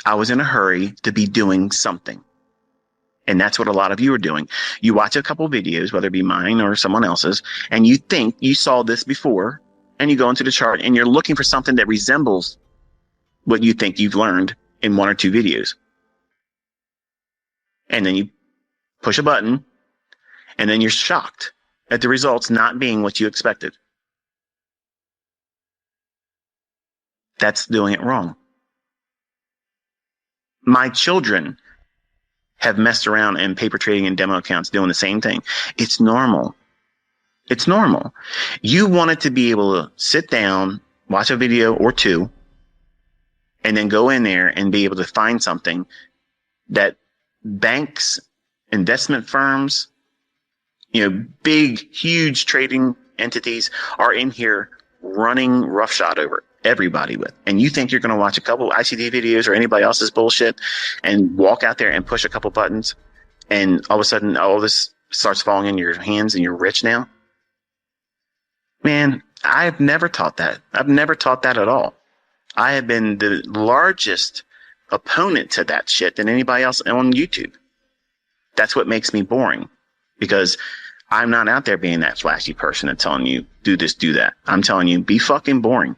I was in a hurry to be doing something. And that's what a lot of you are doing. You watch a couple videos, whether it be mine or someone else's, and you think you saw this before, and you go into the chart and you're looking for something that resembles what you think you've learned in one or two videos. And then you push a button, and then you're shocked at the results not being what you expected. That's doing it wrong. My children have messed around in paper trading and demo accounts doing the same thing. It's normal. It's normal. You wanted to be able to sit down, watch a video or two, and then go in there and be able to find something that banks, investment firms, big, huge trading entities are in here running roughshod over everybody with. And you think you're going to watch a couple ICT videos or anybody else's bullshit and walk out there and push a couple buttons, and all of a sudden all this starts falling in your hands and you're rich now? Man, I've never taught that. I've never taught that at all. I have been the largest opponent to that shit than anybody else on YouTube. That's what makes me boring, because I'm not out there being that flashy person and telling you, do this, do that. I'm telling you, be fucking boring.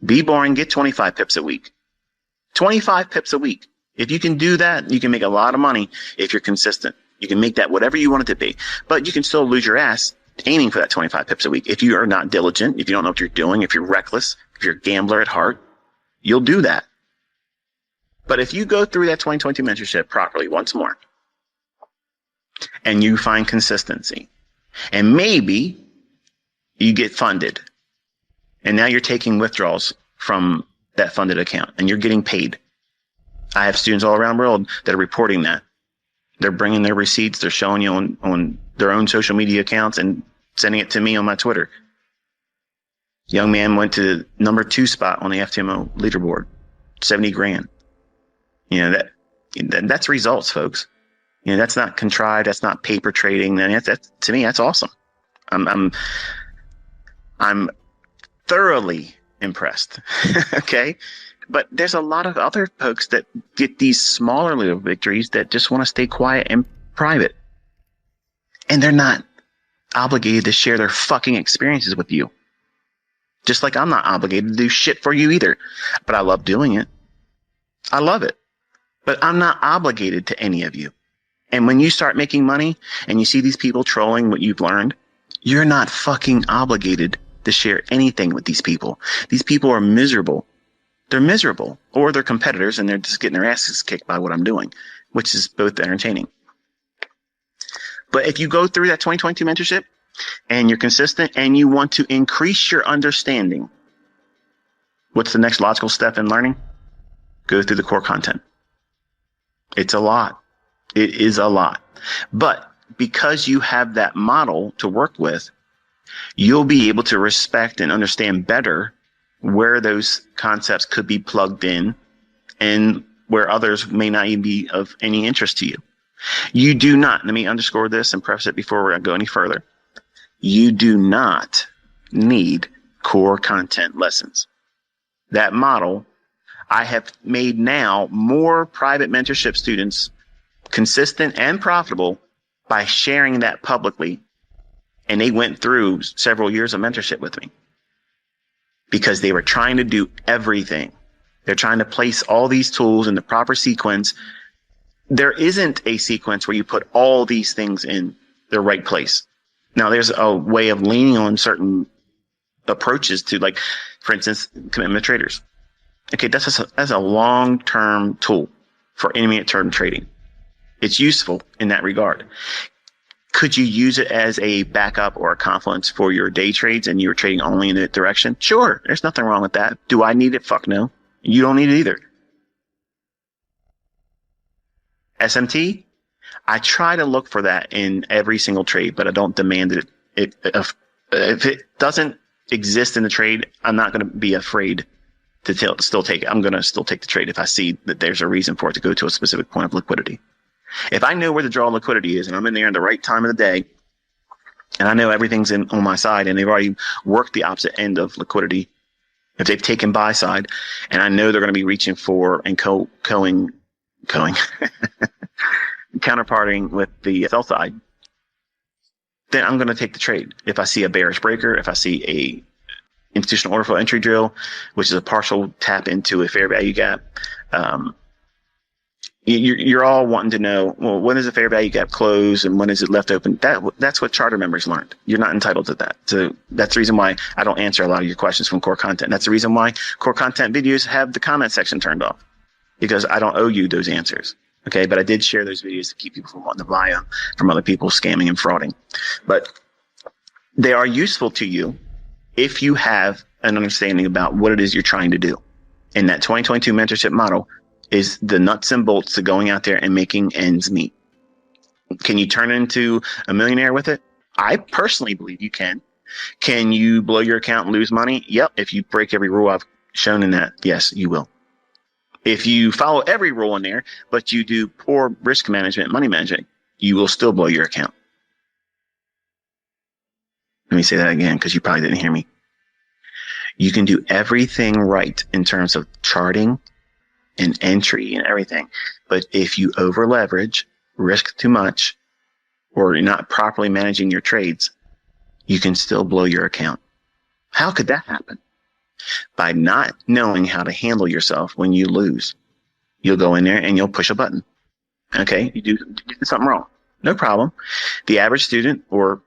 Be boring, get 25 pips a week. 25 pips a week. If you can do that, you can make a lot of money if you're consistent. You can make that whatever you want it to be. But you can still lose your ass aiming for that 25 pips a week. If you are not diligent, if you don't know what you're doing, if you're reckless, if you're a gambler at heart, you'll do that. But if you go through that 2020 mentorship properly once more, and you find consistency, and maybe you get funded, and now you're taking withdrawals from that funded account and you're getting paid. I have students all around the world that are reporting that. They're bringing their receipts. They're showing you on their own social media accounts and sending it to me on my Twitter. Young man went to number 2 spot on the FTMO leaderboard, 70 grand. That's results, folks. That's not contrived. That's not paper trading. And that's to me, that's awesome. I'm thoroughly impressed. Okay. But there's a lot of other folks that get these smaller little victories that just want to stay quiet and private. And they're not obligated to share their fucking experiences with you. Just like I'm not obligated to do shit for you either. But I love doing it. I love it. But I'm not obligated to any of you. And when you start making money and you see these people trolling what you've learned, you're not fucking obligated to share anything with these people. These people are miserable. They're miserable, or they're competitors and they're just getting their asses kicked by what I'm doing, which is both entertaining. But if you go through that 2022 mentorship and you're consistent and you want to increase your understanding, what's the next logical step in learning? Go through the core content. It's a lot. It is a lot. But because you have that model to work with, you'll be able to respect and understand better where those concepts could be plugged in and where others may not even be of any interest to you. You do not, let me underscore this and preface it before I go any further. You do not need core content lessons. That model, I have made now more private mentorship students consistent and profitable by sharing that publicly. And they went through several years of mentorship with me because they were trying to do everything. They're trying to place all these tools in the proper sequence. There isn't a sequence where you put all these things in the right place. Now, there's a way of leaning on certain approaches to, like, for instance, commitment traders. Okay, that's a long-term tool for intermediate-term trading. It's useful in that regard. Could you use it as a backup or a confluence for your day trades and you're trading only in that direction? Sure, there's nothing wrong with that. Do I need it? Fuck no. You don't need it either. SMT, I try to look for that in every single trade, but I don't demand it. If it doesn't exist in the trade, I'm not going to be afraid to still take it. I'm going to still take the trade if I see that there's a reason for it to go to a specific point of liquidity. If I know where the draw liquidity is and I'm in there at the right time of the day and I know everything's on my side and they've already worked the opposite end of liquidity If they've taken buy side and I know they're going to be reaching for and counterparting with the sell side, then I'm going to take the trade. If I see a bearish breaker, if I see a institutional order flow entry drill, which is a partial tap into a fair value gap, you're all wanting to know, well, when does a fair value gap close and when is it left open? That's what charter members learned. You're not entitled to that. So that's the reason why I don't answer a lot of your questions from core content. That's the reason why core content videos have the comment section turned off, because I don't owe you those answers. Okay. But I did share those videos to keep people from wanting to buy them from other people scamming and frauding. But they are useful to you if you have an understanding about what it is you're trying to do. And that 2022 mentorship model is the nuts and bolts to going out there and making ends meet. Can you turn into a millionaire with it? I personally believe you can. Can you blow your account and lose money? Yep. If you break every rule I've shown in that, yes, you will. If you follow every rule in there, but you do poor risk management, money management, you will still blow your account. Let me say that again, because you probably didn't hear me. You can do everything right in terms of charting and entry and everything. But if you over leverage, risk too much, or you're not properly managing your trades, you can still blow your account. How could that happen? By not knowing how to handle yourself when you lose. You'll go in there and you'll push a button. Okay, you do something wrong. No problem. The average student or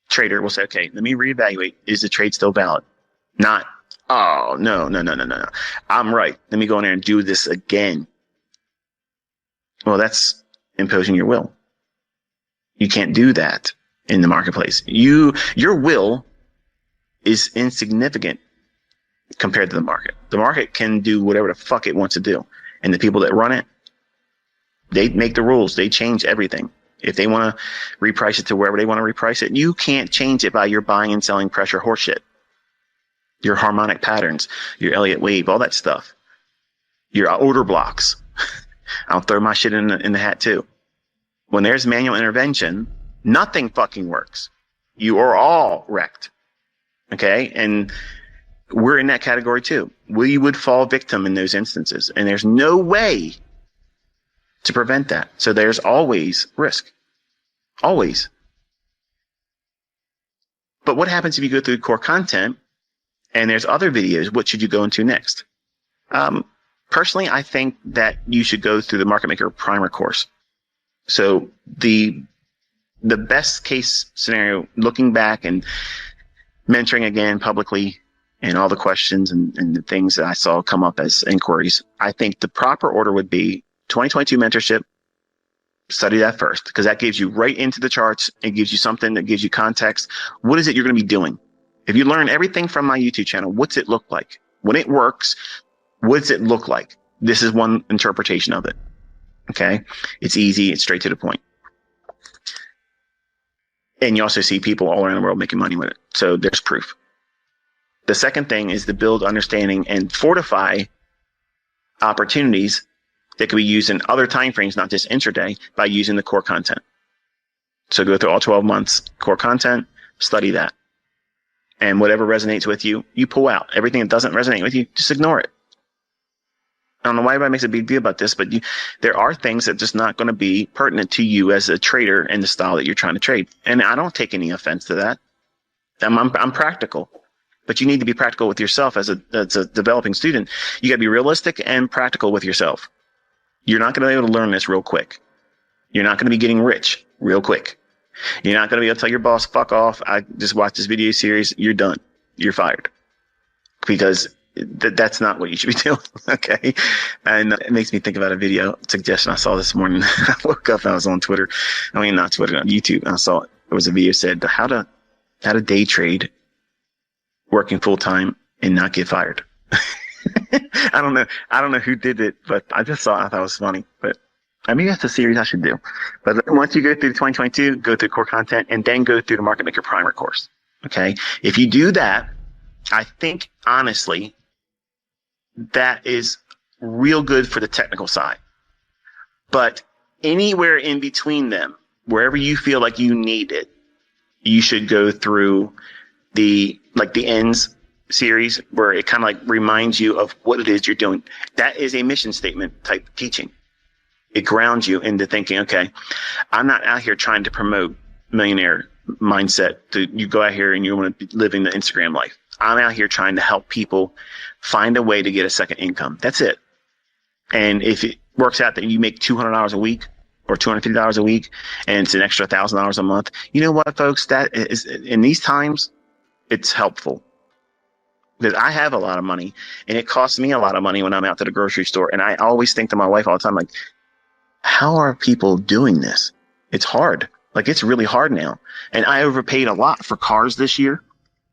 trader will say, okay, let me reevaluate. Is the trade still valid? Not, oh, no. I'm right. Let me go in there and do this again. Well, that's imposing your will. You can't do that in the marketplace. Your will is insignificant compared to the market. The market can do whatever the fuck it wants to do. And the people that run it, they make the rules. They change everything. If they want to reprice it to wherever they want to reprice it, you can't change it by your buying and selling pressure horseshit. Your harmonic patterns, your Elliott wave, all that stuff. Your order blocks. I'll throw my shit in the hat too. When there's manual intervention, nothing fucking works. You are all wrecked. Okay? And we're in that category too. We would fall victim in those instances. And there's no way to prevent that. So there's always risk. Always. But what happens if you go through core content and there's other videos? What should you go into next? Personally, I think that you should go through the Market Maker Primer course. So the best case scenario, looking back and mentoring again publicly and all the questions and the things that I saw come up as inquiries, I think the proper order would be 2022 mentorship. Study that first, because that gives you right into the charts. It gives you something that gives you context. What is it you're going to be doing? If you learn everything from my YouTube channel, what's it look like? When it works, what does it look like? This is one interpretation of it. Okay? It's easy. It's straight to the point. And you also see people all around the world making money with it. So there's proof. The second thing is to build understanding and fortify opportunities that can be used in other time frames, not just intraday, by using the core content. So go through all 12 months core content, study that. And whatever resonates with you, you pull out. Everything that doesn't resonate with you, just ignore it. I don't know why everybody makes a big deal about this, but there are things that are just not going to be pertinent to you as a trader and the style that you're trying to trade. And I don't take any offense to that. I'm practical. But you need to be practical with yourself as a developing student. You got to be realistic and practical with yourself. You're not going to be able to learn this real quick. You're not going to be getting rich real quick. You're not going to be able to tell your boss, fuck off, I just watched this video series. You're done. You're fired. Because that's not what you should be doing. Okay. And it makes me think about a video suggestion I saw this morning. I woke up and I was on Twitter. I mean, not Twitter, on YouTube. And I saw it was a video said how to day trade working full time and not get fired. I don't know who did it, but I just saw it. I thought it was funny. But maybe that's a series I should do. But once you go through 2022, go through core content and then go through the Market Maker Primer course. Okay. If you do that, I think honestly, that is real good for the technical side. But anywhere in between them, wherever you feel like you need it, you should go through the ends series where it kind of like reminds you of what it is you're doing. That is a mission statement type teaching. It grounds you into thinking, okay, I'm not out here trying to promote millionaire mindset. You go out here and you want to be living the Instagram life. I'm out here trying to help people find a way to get a second income. That's it. And if it works out that you make $200 a week or $250 a week and it's an extra $1,000 a month, you know what, folks, that is, in these times, it's helpful. Because I have a lot of money and it costs me a lot of money when I'm out to the grocery store. And I always think to my wife all the time, like, how are people doing this? It's hard. Like, it's really hard now. And I overpaid a lot for cars this year.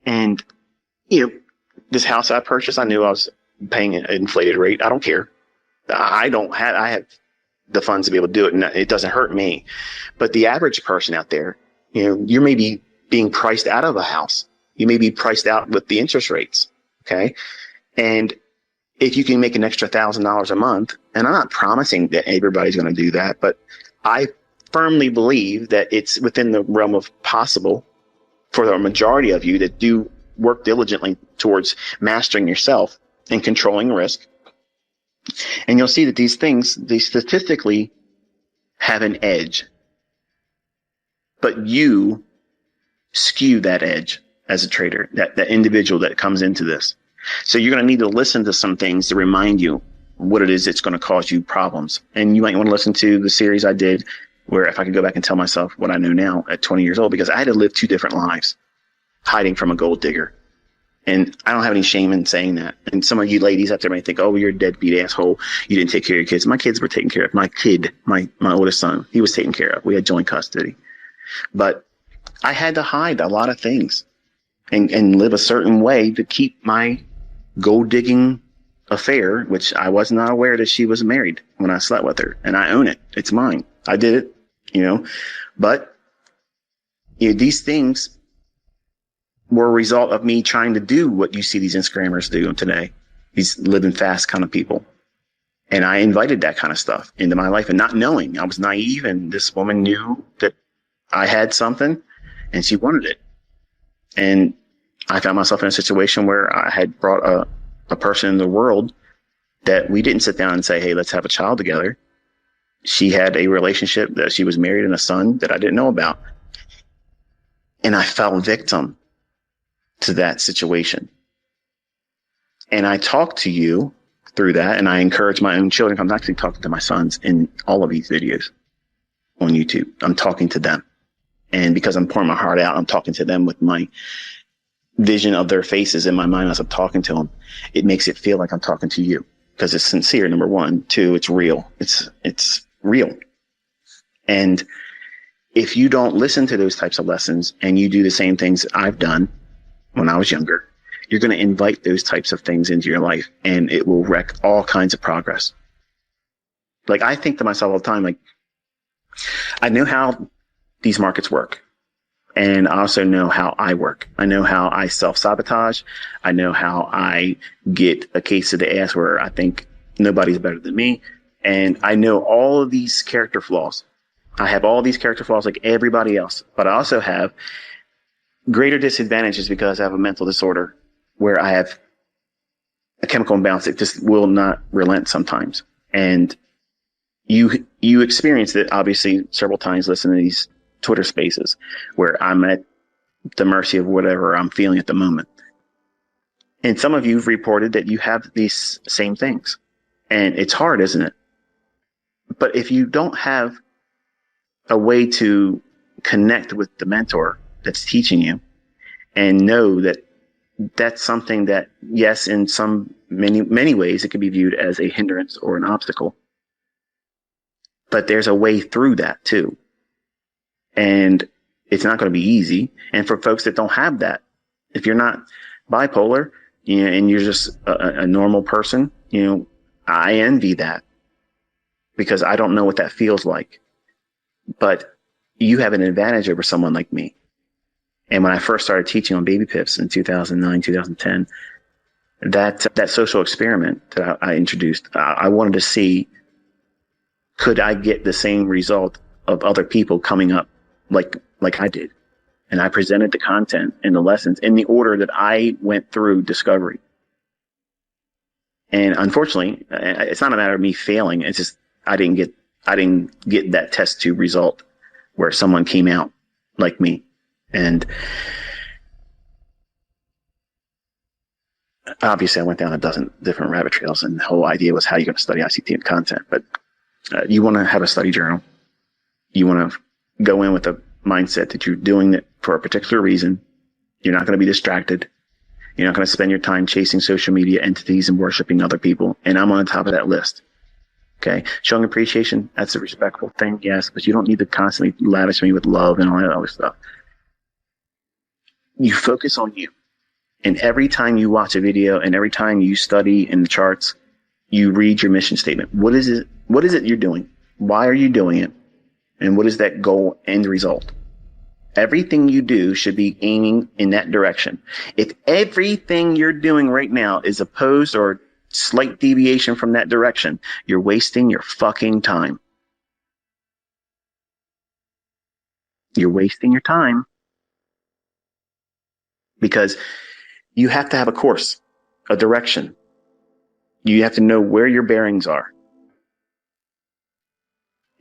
And, you know, this house I purchased, I knew I was paying an inflated rate. I don't care. I have the funds to be able to do it, and it doesn't hurt me. But the average person out there, you know, you may be being priced out of a house. You may be priced out with the interest rates. Okay. And if you can make an extra $1,000 a month, and I'm not promising that everybody's going to do that, but I firmly believe that it's within the realm of possible for the majority of you that do work diligently towards mastering yourself and controlling risk. And you'll see that these things, they statistically have an edge, but you skew that edge as a trader, that individual that comes into this. So you're going to need to listen to some things to remind you what it is that's going to cause you problems. And you might want to listen to the series I did where if I could go back and tell myself what I know now at 20 years old, because I had to live 2 different lives hiding from a gold digger. And I don't have any shame in saying that. And some of you ladies out there might think, oh, well, you're a deadbeat asshole. You didn't take care of your kids. My kids were taken care of. My kid, my oldest son, he was taken care of. We had joint custody. But I had to hide a lot of things and live a certain way to keep my gold digging affair, which I was not aware that she was married when I slept with her. And I own it. It's mine. I did it, you know. But you know, these things were a result of me trying to do what you see these Instagrammers do today, these living fast kind of people. And I invited that kind of stuff into my life and not knowing. I was naive, and this woman knew that I had something and she wanted it. And I found myself in a situation where I had brought a person in the world that we didn't sit down and say, hey, let's have a child together. She had a relationship that she was married and a son that I didn't know about. And I fell victim to that situation. And I talk to you through that, and I encourage my own children. I'm actually talking to my sons in all of these videos on YouTube. I'm talking to them. And because I'm pouring my heart out, I'm talking to them with my vision of their faces in my mind as I'm talking to them. It makes it feel like I'm talking to you because it's sincere, number one. 2, it's real. It's real. And if you don't listen to those types of lessons and you do the same things I've done when I was younger, you're going to invite those types of things into your life, and it will wreck all kinds of progress. Like, I think to myself all the time, like, I know how these markets work, and I also know how I work. I know how I self-sabotage. I know how I get a case of the ass where I think nobody's better than me. And I know all of these character flaws. I have all these character flaws like everybody else, but I also have greater disadvantages because I have a mental disorder where I have a chemical imbalance that just will not relent sometimes. And you experienced it obviously several times listening to these Twitter spaces where I'm at the mercy of whatever I'm feeling at the moment. And some of you have reported that you have these same things, and it's hard, isn't it? But if you don't have a way to connect with the mentor that's teaching you and know that that's something that, yes, in many ways it can be viewed as a hindrance or an obstacle, but there's a way through that too. And it's not going to be easy. And for folks that don't have that, if you're not bipolar, you know, and you're just a normal person, you know, I envy that because I don't know what that feels like. But you have an advantage over someone like me. And when I first started teaching on baby pips in 2009, 2010, that social experiment that I introduced, I wanted to see, could I get the same result of other people coming up like I did? And I presented the content and the lessons in the order that I went through discovery. And unfortunately, it's not a matter of me failing. It's just I didn't get that test tube result where someone came out like me. And obviously I went down a dozen different rabbit trails, and the whole idea was how you're going to study ICT and content. But you want to have a study journal. You want to go in with a mindset that you're doing it for a particular reason. You're not going to be distracted. You're not going to spend your time chasing social media entities and worshiping other people. And I'm on the top of that list. Okay. Showing appreciation, that's a respectful thing. Yes. But you don't need to constantly lavish me with love and all that other stuff. You focus on you. And every time you watch a video and every time you study in the charts, you read your mission statement. What is it? What is it you're doing? Why are you doing it? And what is that goal end result? Everything you do should be aiming in that direction. If everything you're doing right now is opposed or slight deviation from that direction, you're wasting your fucking time. You're wasting your time because you have to have a course, a direction. You have to know where your bearings are.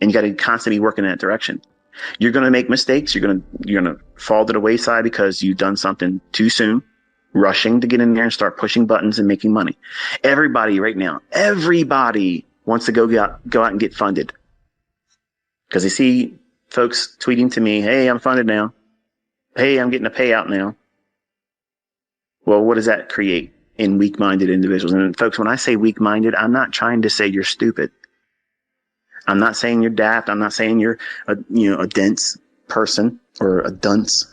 And you got to constantly work in that direction. You're going to make mistakes. You're going to fall to the wayside because you've done something too soon, rushing to get in there and start pushing buttons and making money. Everybody right now, everybody wants to go out and get funded because they see folks tweeting to me, "Hey, I'm funded now. Hey, I'm getting a payout now." Well, what does that create in weak-minded individuals? And folks, when I say weak-minded, I'm not trying to say you're stupid. I'm not saying you're daft. I'm not saying you're a dense person or a dunce.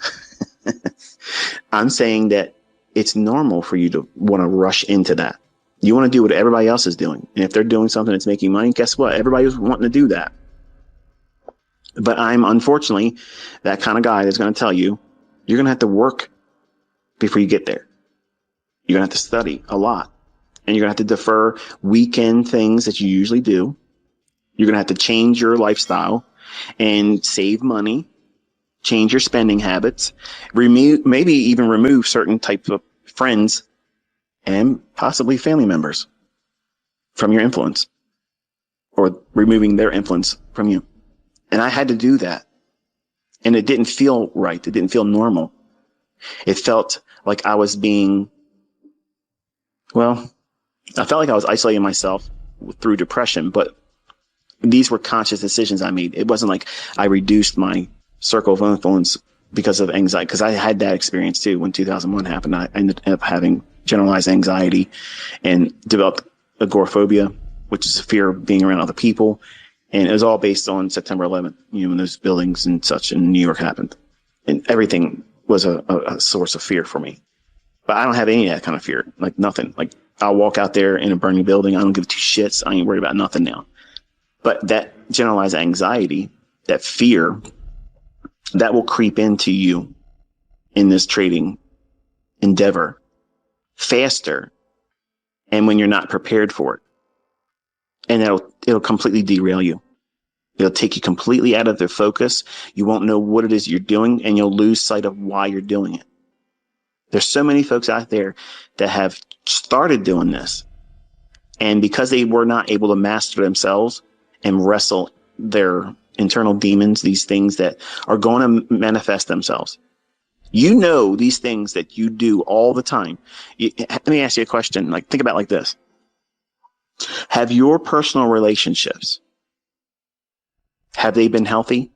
I'm saying that it's normal for you to want to rush into that. You want to do what everybody else is doing. And if they're doing something that's making money, guess what? Everybody's wanting to do that. But I'm unfortunately that kind of guy that's going to tell you, you're going to have to work before you get there. You're going to have to study a lot. And you're going to have to defer weekend things that you usually do. You're going to have to change your lifestyle and save money, change your spending habits, maybe even remove certain types of friends and possibly family members from your influence or removing their influence from you. And I had to do that. And it didn't feel right. It didn't feel normal. It felt like I was I felt like I was isolating myself through depression, but these were conscious decisions I made. It wasn't like I reduced my circle of influence because of anxiety, because I had that experience too. When 2001 happened, I ended up having generalized anxiety and developed agoraphobia, which is a fear of being around other people. And it was all based on September 11th, when those buildings and such in New York happened. And everything was a source of fear for me. But I don't have any of that kind of fear, like nothing. Like I'll walk out there in a burning building. I don't give two shits. I ain't worried about nothing now. But that generalized anxiety, that fear, that will creep into you in this trading endeavor faster and when you're not prepared for it. And it'll completely derail you. It'll take you completely out of their focus. You won't know what it is you're doing, and you'll lose sight of why you're doing it. There's so many folks out there that have started doing this, and because they were not able to master themselves and wrestle their internal demons, these things that are going to manifest themselves. These things that you do all the time. Let me ask you a question. Think about it like this. Have your personal relationships, have they been healthy?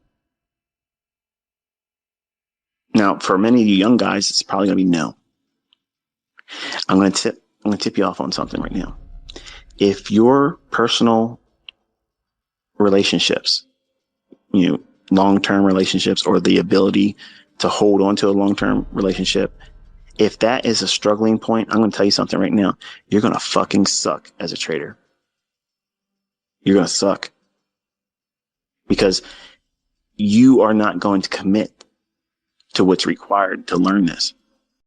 Now, for many of you young guys, it's probably going to be no. I'm going to tip you off on something right now. If your personal relationships, long-term relationships, or the ability to hold on to a long-term relationship, if that is a struggling point, I'm going to tell you something right now. You're going to fucking suck as a trader. You're going to suck because you are not going to commit to what's required to learn this.